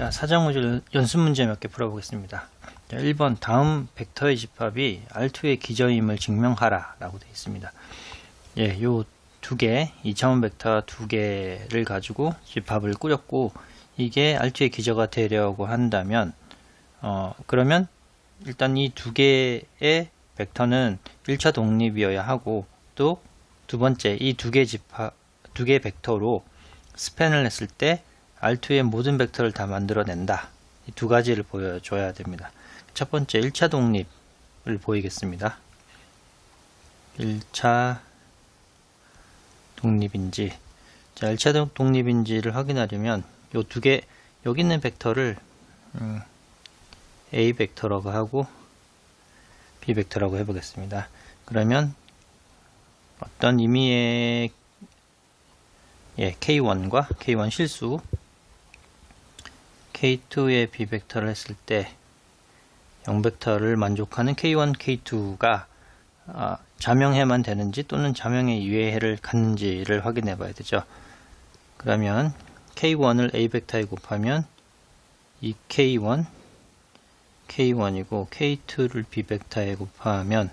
자, 사정우주 연습 문제 몇 개 풀어보겠습니다. 자, 1번 다음 벡터의 집합이 R2의 기저임을 증명하라 라고 되어 있습니다. 예, 요 두 개, 2차원 벡터 두 개를 가지고 집합을 꾸렸고 이게 R2의 기저가 되려고 한다면 그러면 일단 이 두 개의 벡터는 1차 독립이어야 하고 또 두 번째 이 두 개 집합, 두 개 벡터로 스팬을 했을 때 R2의 모든 벡터를 다 만들어낸다. 이 두 가지를 보여줘야 됩니다. 첫 번째 1차 독립을 보이겠습니다. 1차 독립인지, 자, 1차 독립인지를 확인하려면 요 두 개, 여기 있는 벡터를 A 벡터라고 하고 B 벡터라고 해보겠습니다. 그러면 어떤 의미의 K1과 K1 실수 K2의 B 벡터를 했을 때 0벡터를 만족하는 K1, K2가 자명해만 되는지 또는 자명의 이외해를 갖는지를 확인해 봐야 되죠. 그러면 K1을 A 벡터에 곱하면 이 K1, K1이고 K2를 B 벡터에 곱하면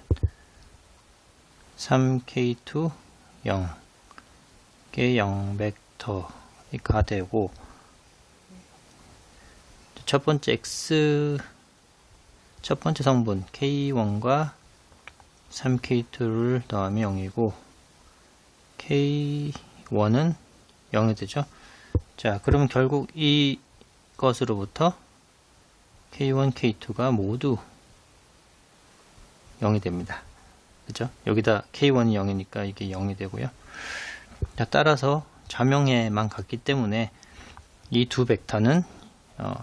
3K2, 0 이게 0벡터가 되고 첫 번째 첫 번째 성분 K1과 3K2를 더하면 0이고 K1은 0이 되죠. 자, 그러면 결국 이것으로부터 K1, K2가 모두 0이 됩니다. 그죠? 여기다 K1이 0이니까 이게 0이 되고요. 자, 따라서 자명해만 같기 때문에 이 두 벡터는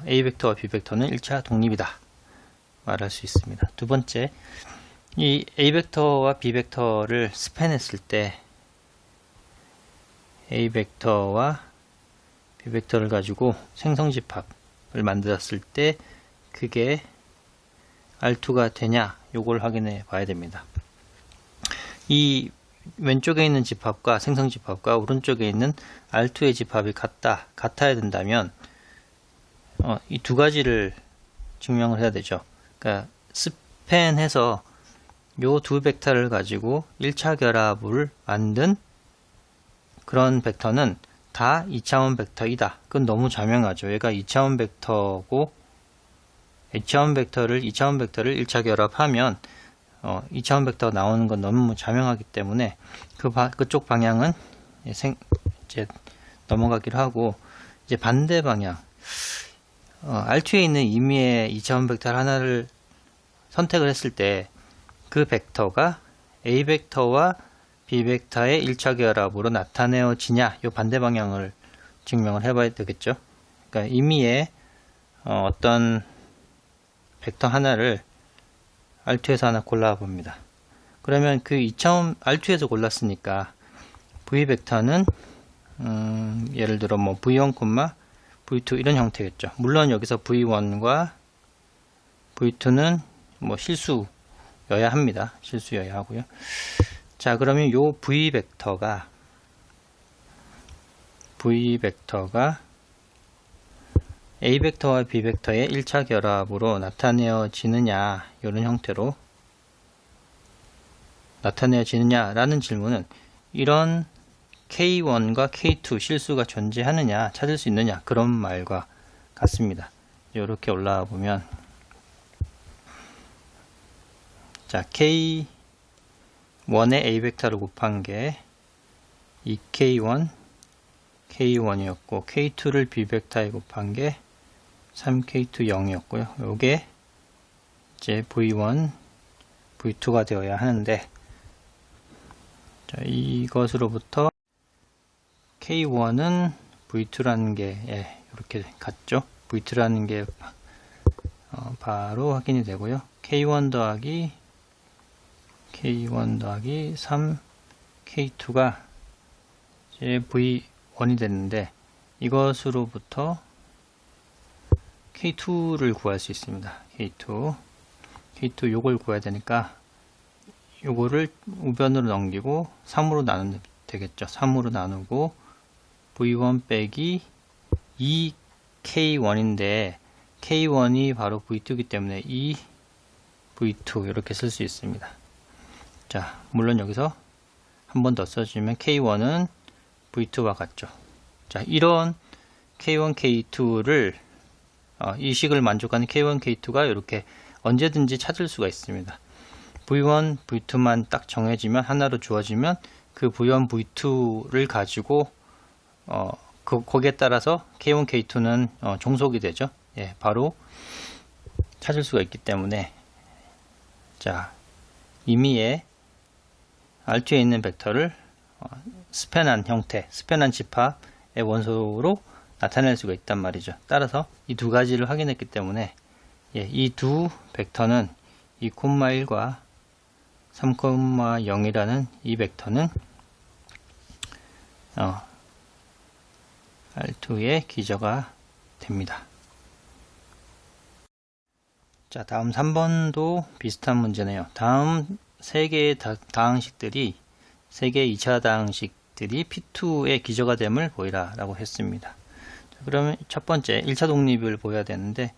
A 벡터와 B 벡터는 1차 독립이다 말할 수 있습니다. 두 번째, 이 A 벡터와 B 벡터를 스팬했을 때 A 벡터와 B 벡터를 가지고 생성집합을 만들었을 때 그게 R2가 되냐 요걸 확인해 봐야 됩니다. 이 왼쪽에 있는 집합과 생성집합과 오른쪽에 있는 R2의 집합이 같아야 된다면 이 두 가지를 증명을 해야 되죠. 그러니까 스팬해서 요 두 벡터를 가지고 1차 결합을 만든 그런 벡터는 다 2차원 벡터이다. 그건 너무 자명하죠. 얘가 2차원 벡터고 2차원 벡터를 1차 결합하면 2차원 벡터가 나오는 건 너무 자명하기 때문에 그쪽 방향은 이제 넘어가기로 하고, 이제 반대 방향 R2에 있는 임의의 2차원 벡터 하나를 선택을 했을 때 그 벡터가 A 벡터와 B 벡터의 1차 결합으로 나타내어지냐, 요 반대 방향을 증명을 해봐야 되겠죠. 그러니까 임의의 어떤 벡터 하나를 R2에서 하나 골라봅니다. 그러면 그 2차원 R2에서 골랐으니까 V 벡터는 예를 들어 뭐 V1, V2 이런 형태겠죠. 물론 여기서 V1과 V2는 뭐 실수여야 합니다. 실수여야 하고요. 자, 그러면 요 V 벡터가 A 벡터와 B 벡터의 1차 결합으로 나타내어지느냐, 이런 형태로 나타내어지느냐 라는 질문은 이런 K1과 K2 실수가 존재하느냐 찾을 수 있느냐, 그런 말과 같습니다. 이렇게 올라와 보면, 자, K1의 A 벡터를 곱한 게 2K1 K1이었고 K2를 B 벡터에 곱한 게 3K2 0이었고요. 요게 이제 V1 V2가 되어야 하는데, 자, 이것으로부터 K1은 V2라는 게 이렇게 같죠. V2라는 게 바로 확인이 되고요. K1 더하기 3 K2가 이제 V1이 됐는데, 이것으로부터 K2를 구할 수 있습니다. K2 요걸 구해야 되니까 요거를 우변으로 넘기고 3으로 나누면 되겠죠. 3으로 나누고 V1 빼기 2 K1인데 K1이 바로 V2이기 때문에 이 V2 이렇게 쓸 수 있습니다. 자, 물론 여기서 한 번 더 써주면 K1은 V2와 같죠. 자, 이런 K1, K2를 이 식을 만족하는 K1, K2가 이렇게 언제든지 찾을 수가 있습니다. V1, V2만 딱 정해지면 하나로 주어지면 그 V1, V2를 가지고 거기에 따라서 K1, K2는 종속이 되죠. 예, 바로 찾을 수가 있기 때문에 자, 임의의 R2에 있는 벡터를 스팬한 형태, 스팬한 집합의 원소로 나타낼 수가 있단 말이죠. 따라서 이 두 가지를 확인했기 때문에 예, 이 두 벡터는 2,1과 3,0이라는 이 벡터는 R2의 기저가 됩니다. 자, 다음 3번도 비슷한 문제네요. 다음 3개의 다항식들이 3개의 2차 다항식들이 P2의 기저가 됨을 보이라 라고 했습니다. 자, 그러면 첫 번째 1차 독립을 보여야 되는데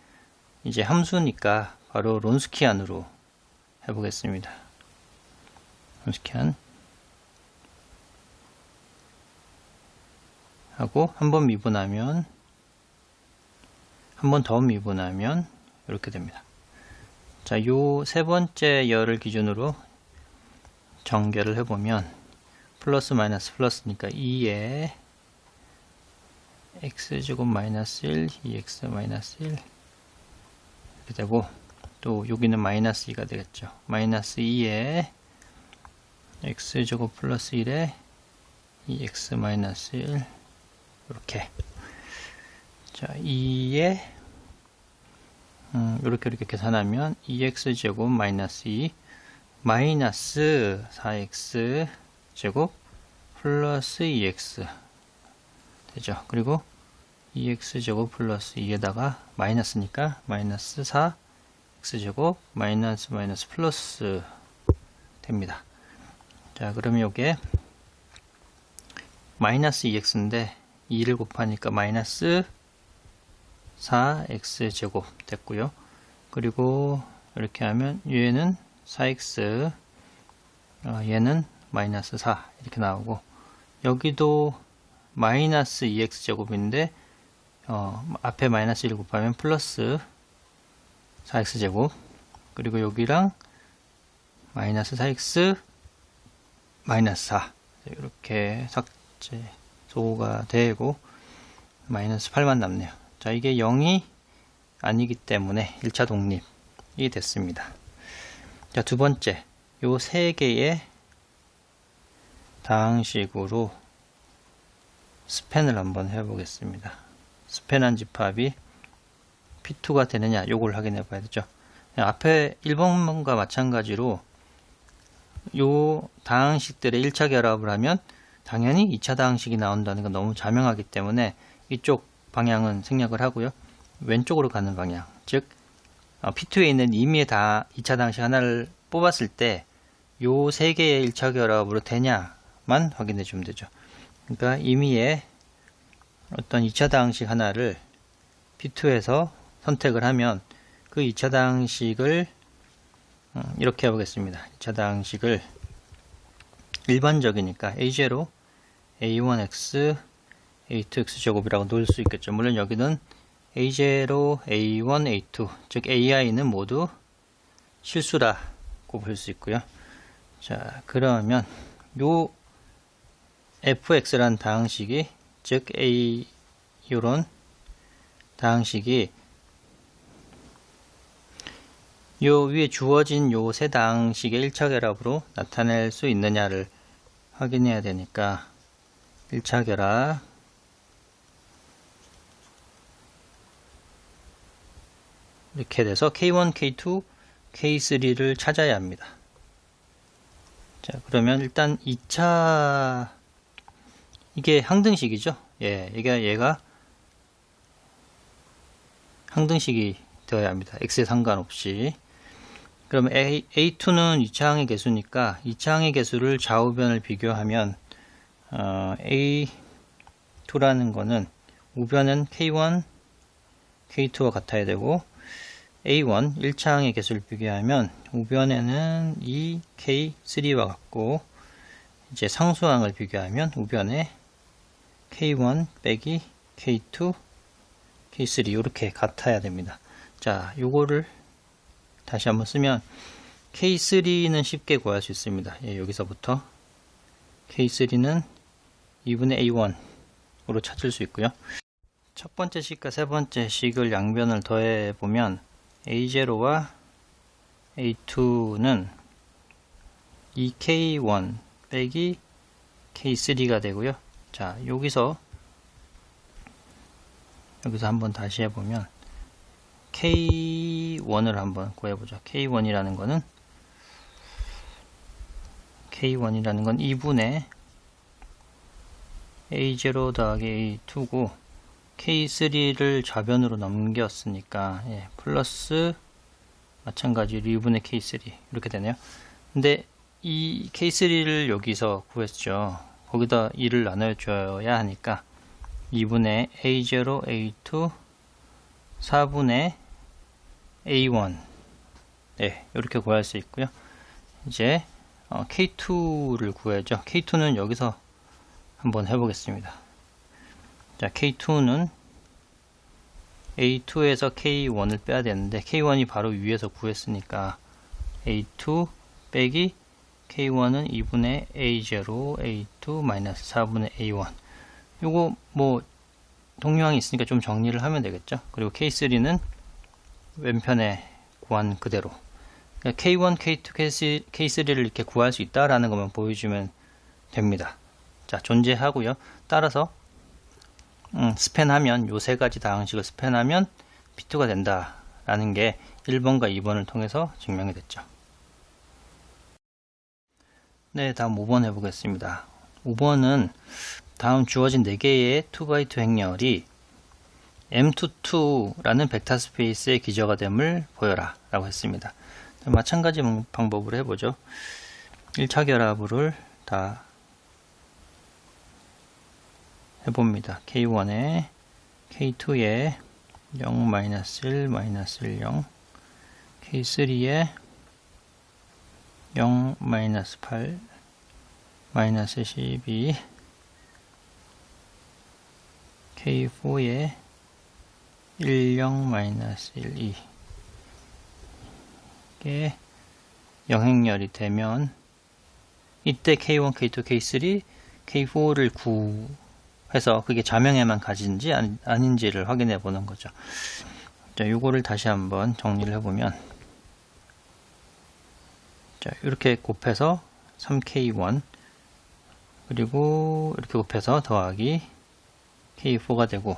이제 함수니까 바로 론스키안으로 해보겠습니다. 론스키안 하고 한 번 미분하면 한 번 더 미분하면 이렇게 됩니다. 자, 요 세 번째 열을 기준으로 전개를 해보면 플러스 마이너스 플러스니까 2에 x제곱 마이너스 1, 2x 마이너스 1 이렇게 되고 또 여기는 마이너스 2가 되겠죠. 마이너스 2에 x제곱 플러스 1에 2x 마이너스 1 이렇게 자 2에 이렇게 계산하면 2x제곱 마이너스 2 마이너스 4x 제곱 플러스 2x 되죠. 그리고 2x 제곱 플러스 2에다가 마이너스니까 마이너스 4x 제곱 마이너스 플러스 됩니다. 자, 그러면 요게 마이너스 2x인데 2를 곱하니까 마이너스 4x 제곱 됐고요. 그리고 이렇게 하면 얘는 4x 얘는 마이너스 4 이렇게 나오고 여기도 마이너스 2x 제곱인데 앞에 마이너스 1 곱하면 플러스 4x 제곱 그리고 여기랑 마이너스 4x 마이너스 4 이렇게 삭제소가 되고 마이너스 8만 남네요. 자, 이게 0이 아니기 때문에 1차 독립이 됐습니다. 자, 두 번째 요 세 개의 다항식으로 스팬을 한번 해보겠습니다. 스팬한 집합이 P2가 되느냐 요걸 확인해 봐야 되죠. 앞에 1번과 마찬가지로 요 다항식들의 1차 결합을 하면 당연히 2차 다항식이 나온다는 건 너무 자명하기 때문에 이쪽 방향은 생략을 하고요. 왼쪽으로 가는 방향, 즉 P2에 있는 임의의 2차 다항식 하나를 뽑았을 때 요 세 개의 1차 결합으로 되냐만 확인해 주면 되죠. 그러니까 임의의 어떤 2차 다항식 하나를 P2에서 선택을 하면 그 2차 다항식을 이렇게 해보겠습니다. 2차 다항식을 일반적이니까 A0, A1x, A2x 제곱이라고 놓을 수 있겠죠. 물론 여기는 A0, A1, A2 즉 AI는 모두 실수라고 볼 수 있고요. 자, 그러면 요 fx란 다항식이 즉 A 요런 다항식이 요 위에 주어진 요 세 다항식의 1차 결합으로 나타낼 수 있느냐를 확인해야 되니까 1차 결합 이렇게 돼서 K1, K2, K3를 찾아야 합니다. 자, 그러면 일단 2차 이게 항등식이죠. 예, 얘가 항등식이 되어야 합니다. x에 상관없이. 그럼 A2는 2차항의 개수니까 2차항의 개수를 좌우변을 비교하면 A2라는 거는 우변은 K1, K2와 같아야 되고, A1 1차항의 개수를 비교하면 우변에는 이 K3와 같고, 이제 상수항을 비교하면 우변에 K1 빼기 K2, K3 이렇게 같아야 됩니다. 자, 요거를 다시 한번 쓰면 K3는 쉽게 구할 수 있습니다. 예, 여기서부터 K3는 2분의 A1으로 찾을 수 있고요. 첫 번째 식과 세 번째 식을 양변을 더해 보면 A0와 A2는 2K1 빼기 K3가 되고요. 자, 여기서 한번 다시 해보면 K1을 한번 구해보죠. K1이라는 거는 2분의 A0 더하기 A2고 K3를 좌변으로 넘겼으니까 예, 플러스 마찬가지로 2분의 K3 이렇게 되네요. 근데 이 K3를 여기서 구했죠. 거기다 2를 나눠줘야 하니까 2분의 A0, A2, 4분의 A1 네, 이렇게 구할 수 있고요. 이제 K2를 구해야죠. K2는 여기서 한번 해보겠습니다. 자, K2는 A2에서 K1을 빼야 되는데 K1이 바로 위에서 구했으니까 A2 빼기 K1은 2분의 A0, A2 마이너스 4분의 A1 요거 뭐 동요항이 있으니까 좀 정리를 하면 되겠죠. 그리고 K3는 왼편에 구한 그대로 그러니까 K1, K2, K3를 이렇게 구할 수 있다라는 것만 보여주면 됩니다. 자, 존재하고요. 따라서 스팬하면 요 세 가지 다항식을 스팬하면 P2가 된다라는 게 1번과 2번을 통해서 증명이 됐죠. 네, 다음 5번 해보겠습니다. 5번은 다음 주어진 4개의 2x2 행렬이 M22라는 벡터 스페이스의 기저가 됨을 보여라 라고 했습니다. 마찬가지 방법으로 해보죠. 1차 결합을 다 해봅니다. K1에 K2에 0, -1, -1, 0 K3에 0, -8, -12 K4에 10, -1, 2 이게 영행렬이 되면 이때 K1, K2, K3, K4를 구해서 그게 좌명에만 가진지 아닌지를 확인해 보는 거죠. 자, 요거를 다시 한번 정리를 해보면 자, 이렇게 곱해서 3K1 그리고 이렇게 곱해서 더하기 K4가 되고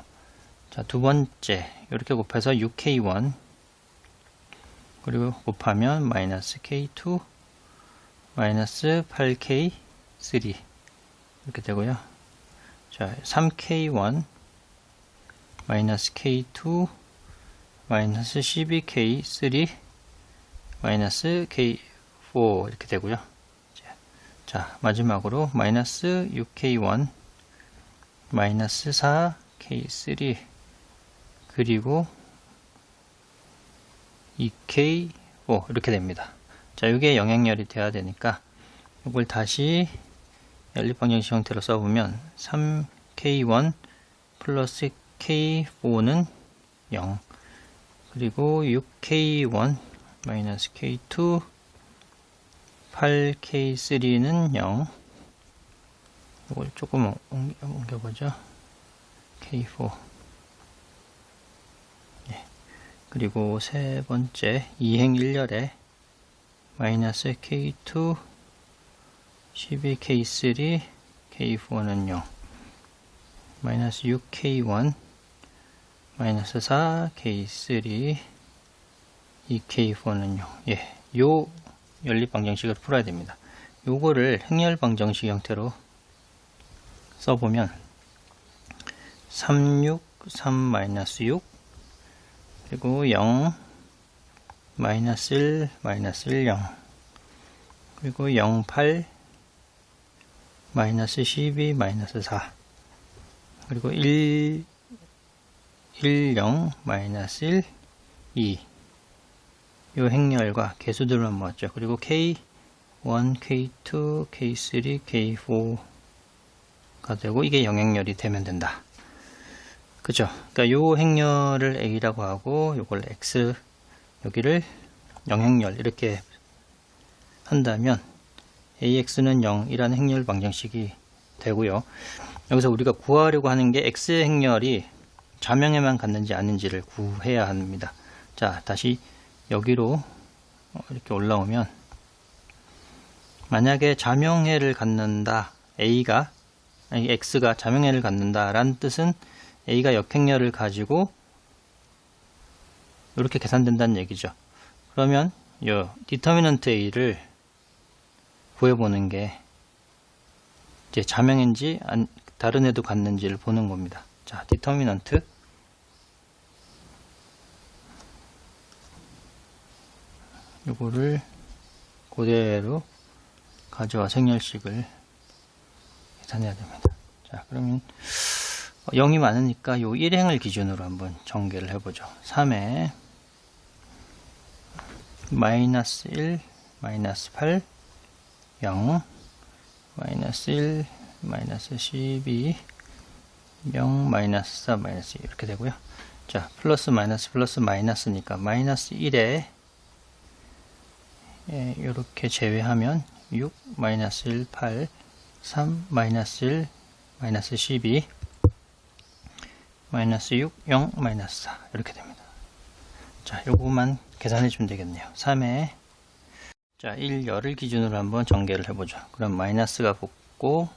자, 두 번째 이렇게 곱해서 6K1 그리고 곱하면 마이너스 K2 마이너스 8K3 이렇게 되고요. 자, 3K1 마이너스 K2 마이너스 12K3 마이너스 K4 이렇게 되고요. 자, 마지막으로 마이너스 6K1 마이너스 4K3 그리고 2K4 이렇게 됩니다. 자, 이게 영향열이 돼야 되니까 이걸 다시 연립방정식 형태로 써보면 3K1 플러스 K4는 0 그리고 6K1 마이너스 K2 8K3는 0 이걸 조금 옮겨보죠. K4 예. 그리고 세 번째 2행 1열에 마이너스 K2 12K3 K4는 0 마이너스 6K1 마이너스 4K3 2K4는 0 예, 요 연립방정식을 풀어야 됩니다. 요거를 행렬방정식 형태로 써보면 36, 3, 마이너스 6 그리고 0 마이너스 1, 마이너스 1, 0 그리고 0, 8 마이너스 12, 마이너스 4 그리고 1, 1, 0, 마이너스 1, 2 요 행렬과 개수들만 모았죠. 그리고 K1, K2, K3, K4가 되고 이게 영행렬이 되면 된다. 그죠? 그러니까 요 행렬을 A라고 하고 요걸 X 여기를 영행렬 이렇게 한다면 AX는 0이라는 행렬 방정식이 되고요. 여기서 우리가 구하려고 하는 게 X 행렬이 자명에만 갔는지 아닌지를 구해야 합니다. 자, 다시 여기로 이렇게 올라오면 만약에 자명해를 갖는다, X가 자명해를 갖는다 라는 뜻은 A가 역행렬을 가지고 이렇게 계산된다는 얘기죠. 그러면 이 디터미넌트 A를 구해보는 게 이제 자명인지 다른 애도 갖는지를 보는 겁니다. 자, 디터미넌트 요거를 그대로 가져와 행렬식을 계산해야 됩니다. 자, 그러면 0이 많으니까 요 1행을 기준으로 한번 전개를 해보죠. 3에 마이너스 1, 마이너스 8, 0, 마이너스 1, 마이너스 12, 0, 마이너스 4, 마이너스 2 이렇게 되고요. 자, 플러스 마이너스니까 마이너스 1에 이렇게 제외하면 6, 마이너스 1, 8, 3, 마이너스 1, 마이너스 12, 마이너스 6, 0, 마이너스 4 이렇게 됩니다. 자, 요거만 계산해 주면 되겠네요. 3에 자, 1, 열을 기준으로 한번 전개를 해보죠. 그럼 마이너스가 붙고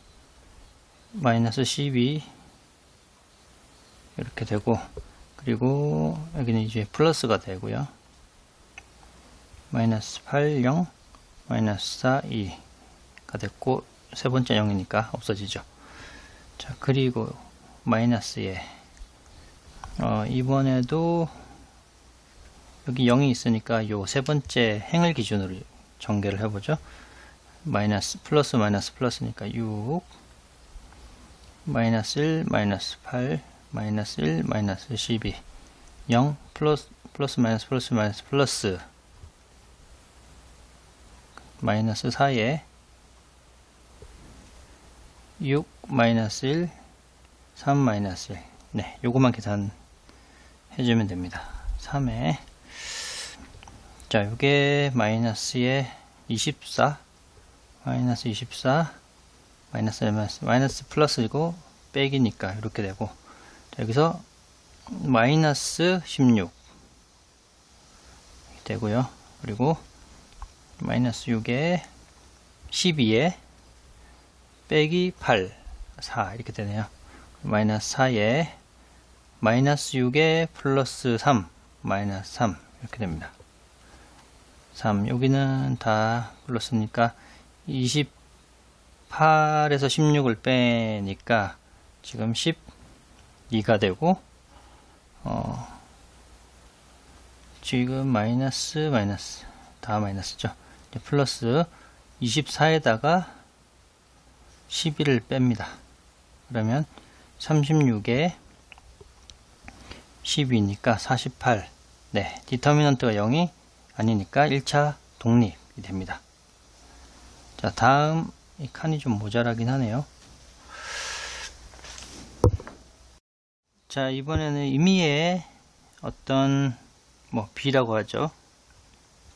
마이너스 12 이렇게 되고, 그리고 여기는 이제 플러스가 되고요. 마이너스 8, 0, 마이너스 4, 2가 됐고, 세 번째 0이니까 없어지죠. 자, 그리고 마이너스에 이번에도 여기 0이 있으니까 요 세 번째 행을 기준으로 전개를 해보죠. 마이너스 플러스 마이너스 플러스니까 6, 마이너스 1, 마이너스 8, 마이너스 1, 마이너스 12, 0, 플러스 마이너스 플러스 마이너스 플러스 마이너스 4에 6, 마이너스 1, 3, 마이너스 1. 네, 요거만 계산해주면 됩니다. 3에 자, 요게 마이너스에 24, 마이너스 24, 마이너스 플러스이고 빼기니까 이렇게 되고, 자, 여기서 마이너스 16 되고요. 그리고 마이너스 6에 12에 빼기 8, 4 이렇게 되네요. 마이너스 4에 마이너스 6에 플러스 3, 마이너스 3 이렇게 됩니다. 3 여기는 다 플러스니까 28에서 16을 빼니까 지금 12가 되고, 지금 마이너스 다 마이너스죠. 플러스 24에다가 12를 뺍니다. 그러면 36에 12니까 48. 네, 디터미넌트가 0이 아니니까 1차 독립이 됩니다. 자, 다음 이 칸이 좀 모자라긴 하네요. 자, 이번에는 임의의 어떤 B라고 하죠.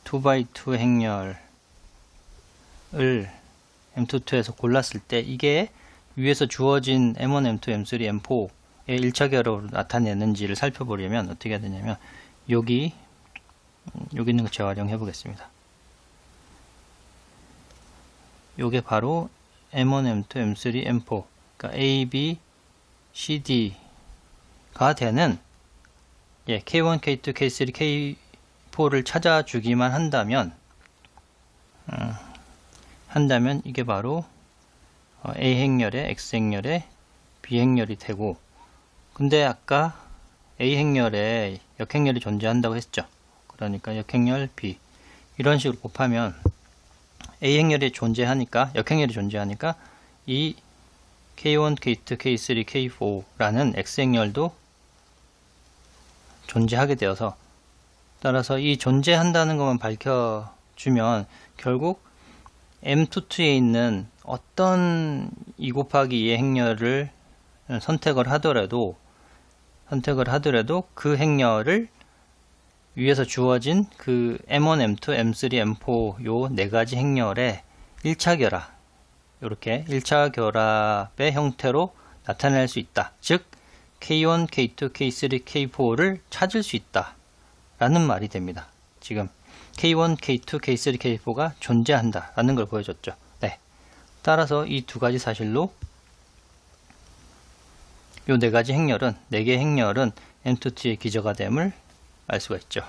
2x2 행렬을 M22에서 골랐을 때 이게 위에서 주어진 M1, M2, M3, M4의 1차 결합으로 나타내는지를 살펴보려면 어떻게 해야 되냐면 여기 있는 거 재활용해 보겠습니다. 요게 바로 M1, M2, M3, M4 그러니까 A, B, C, D가 되는 K1, K2, K3, K4를 찾아주기만 한다면 이게 바로 A 행렬에 X 행렬에 B 행렬이 되고, 근데 아까 A 행렬에 역행렬이 존재한다고 했죠. 그러니까 역행렬 B 이런 식으로 곱하면 A 행렬이 존재하니까 역행렬이 존재하니까 이 K1, K2, K3, K4라는 X 행렬도 존재하게 되어서, 따라서 이 존재한다는 것만 밝혀주면 결국 M22에 있는 어떤 2 곱하기 2의 행렬을 선택을 하더라도 그 행렬을 위에서 주어진 그 M1, M2, M3, M4 요 네 가지 행렬의 1차 결합, 이렇게 1차 결합의 형태로 나타낼 수 있다. 즉 K1, K2, K3, K4를 찾을 수 있다 라는 말이 됩니다. 지금 K1, K2, K3, K4가 존재한다 라는 걸 보여줬죠. 네. 따라서 이 두 가지 사실로 요 네 가지 행렬은, 네 개의 행렬은 M22의 기저가 됨을 알 수가 있죠.